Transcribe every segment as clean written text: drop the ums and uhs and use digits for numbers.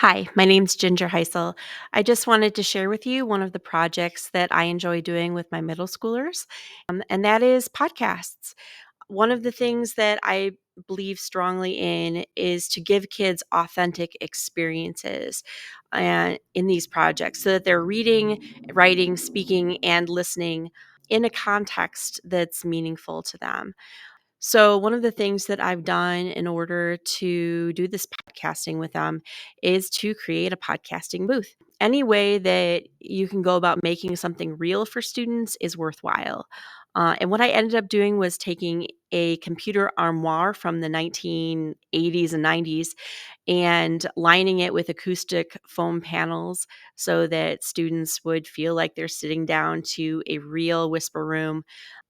Hi, my name's Ginger Heisel. I just wanted to share with you one of the projects that I enjoy doing with my middle schoolers, and that is podcasts. One of the things that I believe strongly in is to give kids authentic experiences in these projects so that they're reading, writing, speaking, and listening in a context that's meaningful to them. So, one of the things that I've done in order to do this podcasting with them is to create a podcasting booth. Any way that you can go about making something real for students is worthwhile. And what I ended up doing was taking a computer armoire from the 1980s and 90s and lining it with acoustic foam panels so that students would feel like they're sitting down to a real whisper room.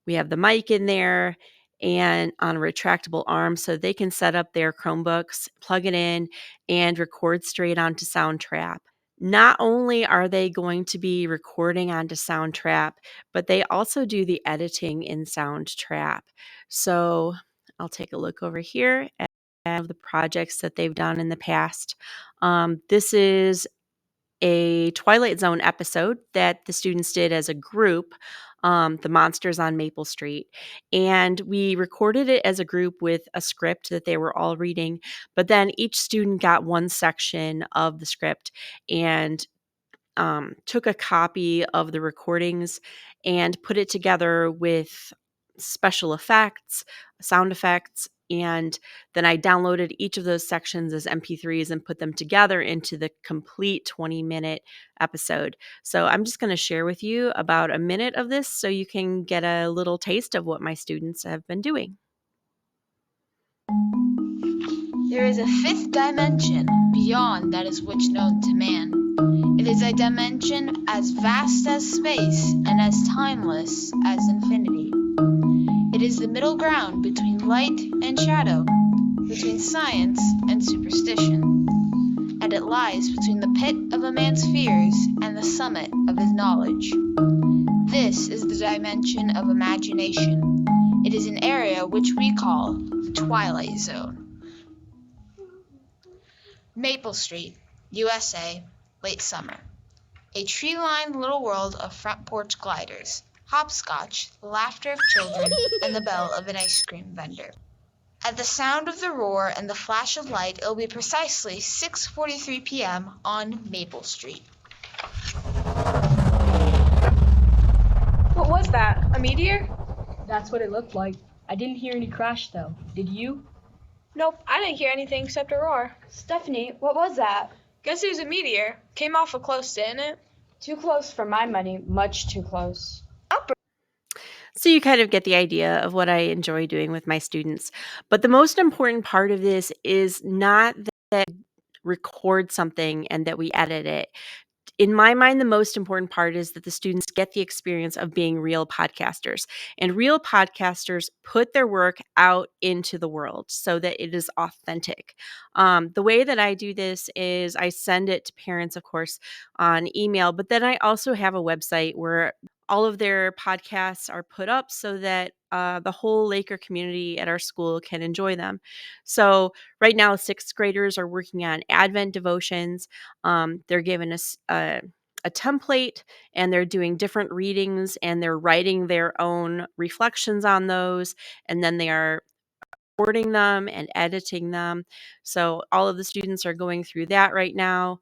We have the mic in there and on a retractable arm so they can set up their Chromebooks, plug it in, and record straight onto Soundtrap. Not only are they going to be recording onto Soundtrap, but they also do the editing in Soundtrap. So I'll take a look over here at the projects that they've done in the past. This is a Twilight Zone episode that the students did as a group, The Monsters on Maple Street. And we recorded it as a group with a script that they were all reading. But then each student got one section of the script and took a copy of the recordings and put it together with special effects, sound effects, and then I downloaded each of those sections as MP3s and put them together into the complete 20-minute episode. So I'm just going to share with you about a minute of this so you can get a little taste of what my students have been doing. There is a fifth dimension beyond that is which known to man. It is a dimension as vast as space and as timeless as infinity. It is the middle ground between light and shadow, between science and superstition, and it lies between the pit of a man's fears and the summit of his knowledge. This is the dimension of imagination. It is an area which we call the Twilight Zone. Maple Street, USA, late summer. A tree-lined little world of front porch gliders, hopscotch, the laughter of children, and the bell of an ice cream vendor. At the sound of the roar and the flash of light, it'll be precisely 6:43 p.m. on Maple Street. What was that? A meteor? That's what it looked like. I didn't hear any crash though. Did you? Nope, I didn't hear anything except a roar. Stephanie, what was that? Guess it was a meteor. Came awful close, didn't it? Too close for my money, much too close. So you kind of get the idea of what I enjoy doing with my students. But the most important part of this is not that record something and that we edit it. In my mind, the most important part is that the students get the experience of being real podcasters. And real podcasters put their work out into the world so that it is authentic. The way that I do this is I send it to parents, of course, on email, but then I also have a website where all of their podcasts are put up so that the whole Laker community at our school can enjoy them. So right now, sixth graders are working on Advent devotions. They're given us a template and they're doing different readings and they're writing their own reflections on those. And then they are recording them and editing them. So all of the students are going through that right now.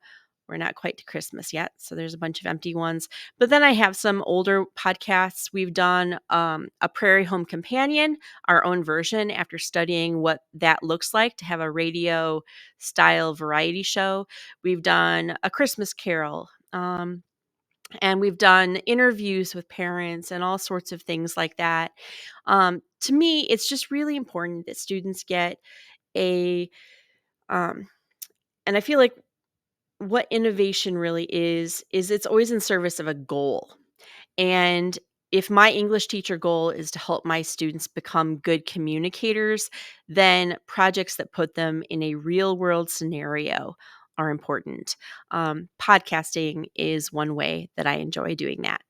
We're not quite to Christmas yet, so there's a bunch of empty ones. But then I have some older podcasts. We've done a Prairie Home Companion, our own version, after studying what that looks like to have a radio style variety show. We've done a Christmas Carol. And we've done interviews with parents and all sorts of things like that. To me, it's just really important that students get a, um, and I feel like what innovation really is it's always in service of a goal. And if my English teacher goal is to help my students become good communicators, then projects that put them in a real world scenario are important. Podcasting is one way that I enjoy doing that.